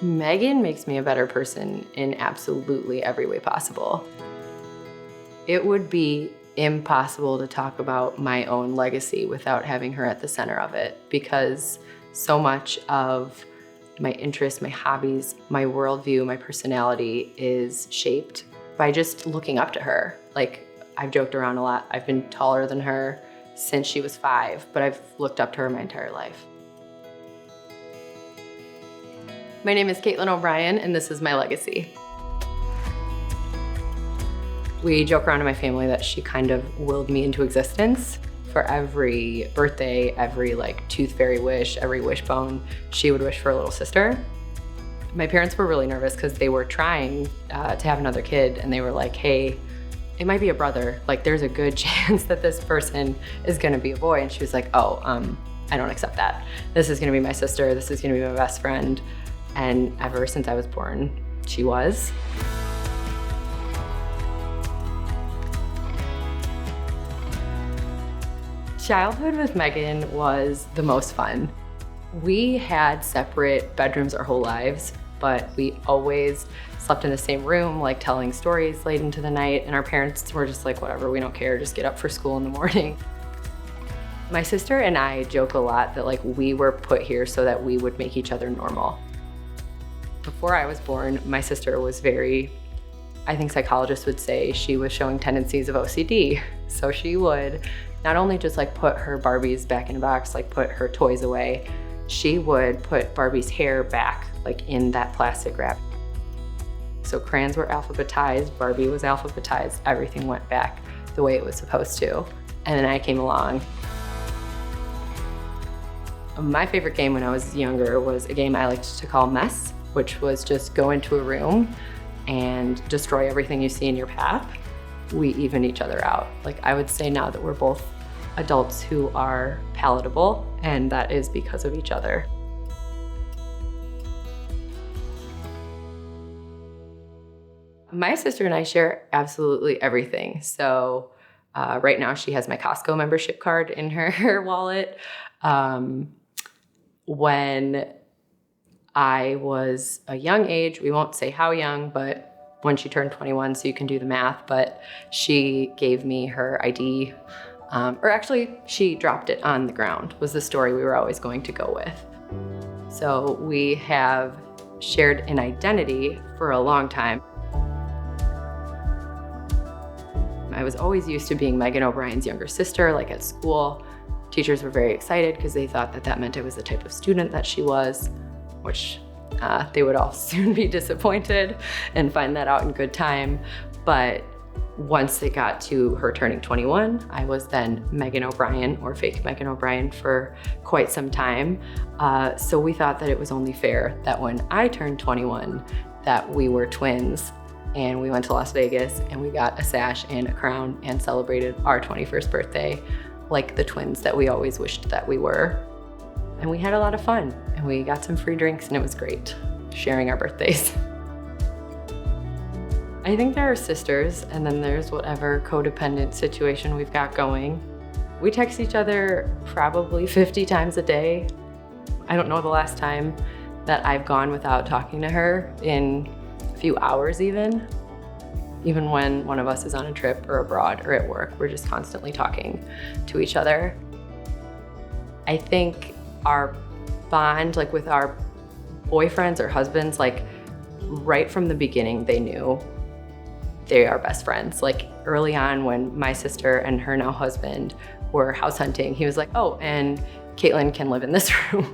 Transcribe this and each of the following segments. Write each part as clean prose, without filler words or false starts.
Megan makes me a better person in absolutely every way possible. It would be impossible to talk about my own legacy without having her at the center of it, because so much of my interests, my hobbies, my worldview, my personality is shaped by just looking up to her. Like, I've joked around a lot. I've been taller than her since she was 5, but I've looked up to her my entire life. My name is Kaitlin O'Brien, and this is my legacy. We joke around in my family that she kind of willed me into existence. For every birthday, every tooth fairy wish, every wishbone, she would wish for a little sister. My parents were really nervous because they were trying to have another kid, and they were like, hey, it might be a brother. Like, there's a good chance that this person is gonna be a boy. And she was like, oh, I don't accept that. This is gonna be my sister. This is gonna be my best friend. And ever since I was born, she was. Childhood with Megan was the most fun. We had separate bedrooms our whole lives, but we always slept in the same room, like telling stories late into the night, and our parents were just like, whatever, we don't care, just get up for school in the morning. My sister and I joke a lot that we were put here so that we would make each other normal. Before I was born, my sister was I think psychologists would say she was showing tendencies of OCD. So she would not only just put her Barbies back in a box, put her toys away, she would put Barbie's hair back, in that plastic wrap. So crayons were alphabetized, Barbie was alphabetized, everything went back the way it was supposed to. And then I came along. My favorite game when I was younger was a game I liked to call Mess, which was just go into a room and destroy everything you see in your path. We even each other out. I would say now that we're both adults who are palatable, and that is because of each other. My sister and I share absolutely everything. So right now she has my Costco membership card in her wallet. When I was a young age, we won't say how young, but when she turned 21, so you can do the math, but she gave me her ID, or actually she dropped it on the ground, was the story we were always going to go with. So we have shared an identity for a long time. I was always used to being Megan O'Brien's younger sister, at school. Teachers were very excited because they thought that meant I was the type of student that she was, which they would all soon be disappointed and find that out in good time. But once it got to her turning 21, I was then Megan O'Brien, or fake Megan O'Brien, for quite some time. So we thought that it was only fair that when I turned 21, that we were twins. And we went to Las Vegas and we got a sash and a crown and celebrated our 21st birthday like the twins that we always wished that we were. And we had a lot of fun, and we got some free drinks, and it was great sharing our birthdays. I think there are sisters, and then there's whatever codependent situation we've got going. We text each other probably 50 times a day. I don't know the last time that I've gone without talking to her in a few hours even. Even when one of us is on a trip or abroad or at work, we're just constantly talking to each other. I think our bond, with our boyfriends or husbands, right from the beginning, they knew they are best friends. Early on, when my sister and her now husband were house hunting, he was like, oh, and Kaitlin can live in this room.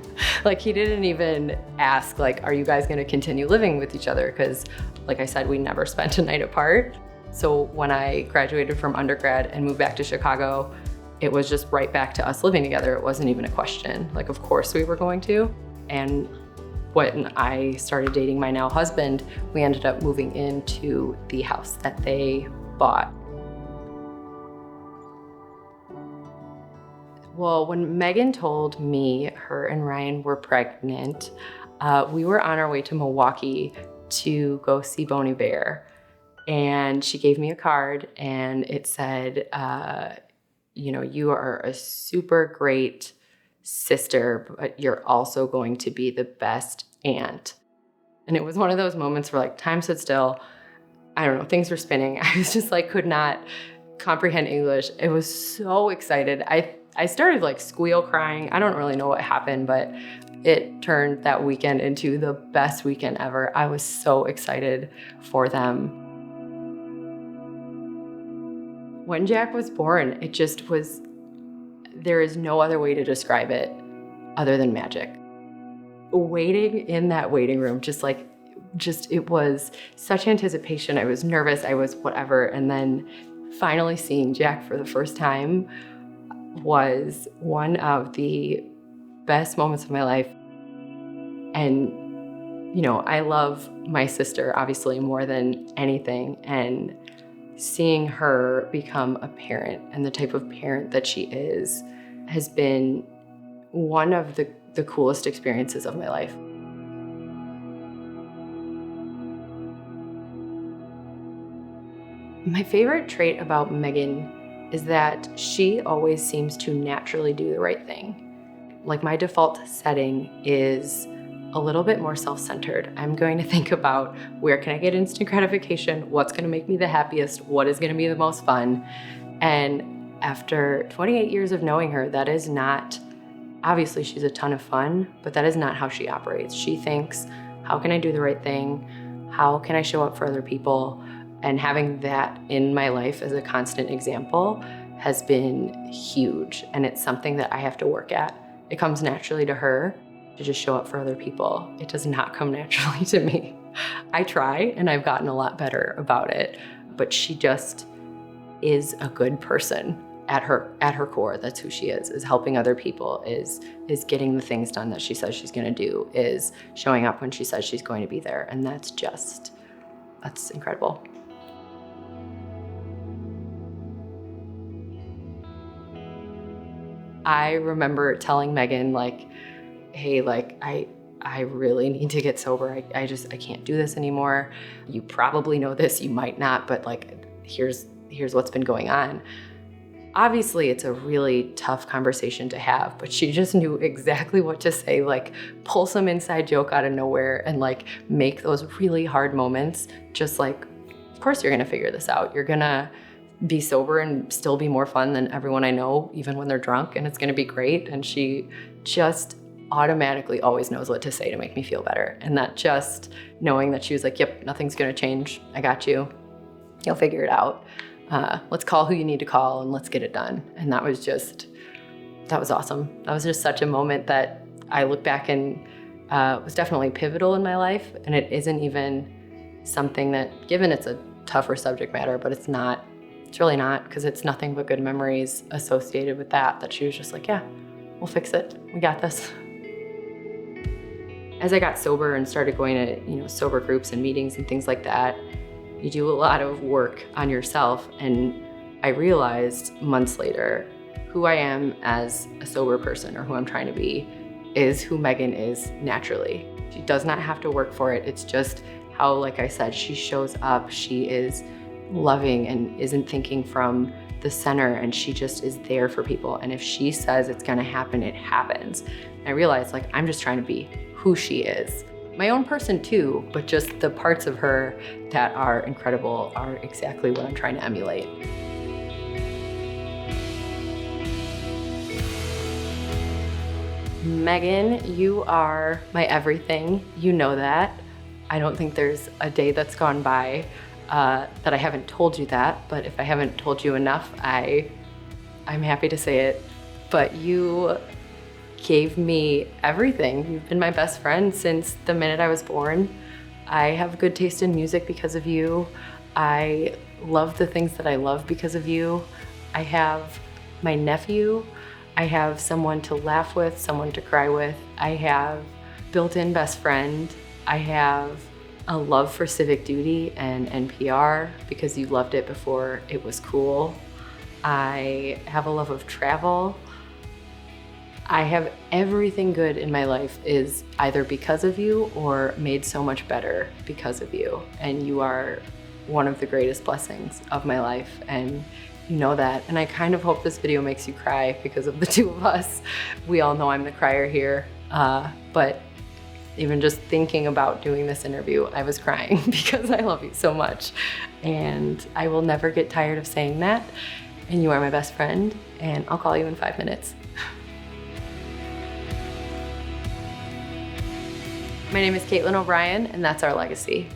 He didn't even ask, are you guys gonna continue living with each other? Because like I said, we never spent a night apart. So when I graduated from undergrad and moved back to Chicago, it was just right back to us living together. It wasn't even a question. Of course we were going to. And when I started dating my now husband, we ended up moving into the house that they bought. Well, when Megan told me her and Ryan were pregnant, we were on our way to Milwaukee to go see Bonnie Bear. And she gave me a card and it said, you are a super great sister, but you're also going to be the best aunt. And it was one of those moments where like time stood still. I don't know, things were spinning. I was just like, could not comprehend English. I was so excited. I started like squeal crying. I don't really know what happened, but it turned that weekend into the best weekend ever. I was so excited for them. When Jack was born, it just was, there is no other way to describe it other than magic. Waiting in that waiting room, it was such anticipation. I was nervous, I was whatever. And then finally seeing Jack for the first time was one of the best moments of my life. And, you know, I love my sister obviously more than anything. And seeing her become a parent and the type of parent that she is has been one of the coolest experiences of my life. My favorite trait about Megan is that she always seems to naturally do the right thing. Like my default setting is a little bit more self-centered. I'm going to think about where can I get instant gratification, what's gonna make me the happiest, what is gonna be the most fun. And after 28 years of knowing her, that is not, obviously she's a ton of fun, but that is not how she operates. She thinks, how can I do the right thing? How can I show up for other people? And having that in my life as a constant example has been huge. And it's something that I have to work at. It comes naturally to her to just show up for other people. It does not come naturally to me. I try and I've gotten a lot better about it, but she just is a good person at her core. That's who she is helping other people, is getting the things done that she says she's gonna do, is showing up when she says she's going to be there. And that's incredible. I remember telling Megan, like, hey, like, I really need to get sober. I can't do this anymore. You probably know this, you might not, but like, here's what's been going on. Obviously, it's a really tough conversation to have, but she just knew exactly what to say, like pull some inside joke out of nowhere and like make those really hard moments just like, of course you're gonna figure this out. You're gonna be sober and still be more fun than everyone I know, even when they're drunk, and it's gonna be great. And she just automatically always knows what to say to make me feel better. And that just knowing that she was like, yep, nothing's gonna change. I got you. You'll figure it out. Let's call who you need to call and let's get it done. And that was awesome. That was just such a moment that I look back and was definitely pivotal in my life. And it isn't even something that, given it's a tougher subject matter, but it's really not, because it's nothing but good memories associated with that she was just like, yeah, we'll fix it. We got this. As I got sober and started going to, sober groups and meetings and things like that, you do a lot of work on yourself. And I realized months later, who I am as a sober person, or who I'm trying to be, is who Megan is naturally. She does not have to work for it. It's just how, like I said, she shows up. She is loving and isn't thinking from the center, and she just is there for people. And if she says it's gonna happen, it happens. And I realized, like, I'm just trying to be who she is. My own person too, but just the parts of her that are incredible are exactly what I'm trying to emulate. Megan, you are my everything. You know that. I don't think there's a day that's gone by that I haven't told you that, but if I haven't told you enough, I'm happy to say it. But you gave me everything. You've been my best friend since the minute I was born. I have good taste in music because of you. I love the things that I love because of you. I have my nephew. I have someone to laugh with, someone to cry with. I have built-in best friend. I have a love for civic duty and NPR because you loved it before it was cool. I have a love of travel. I have everything good in my life is either because of you or made so much better because of you. And you are one of the greatest blessings of my life, and you know that. And I kind of hope this video makes you cry because of the two of us. We all know I'm the crier here, but Even just thinking about doing this interview, I was crying because I love you so much. And I will never get tired of saying that. And you are my best friend, and I'll call you in 5 minutes. My name is Kaitlin O'Brien, and that's our legacy.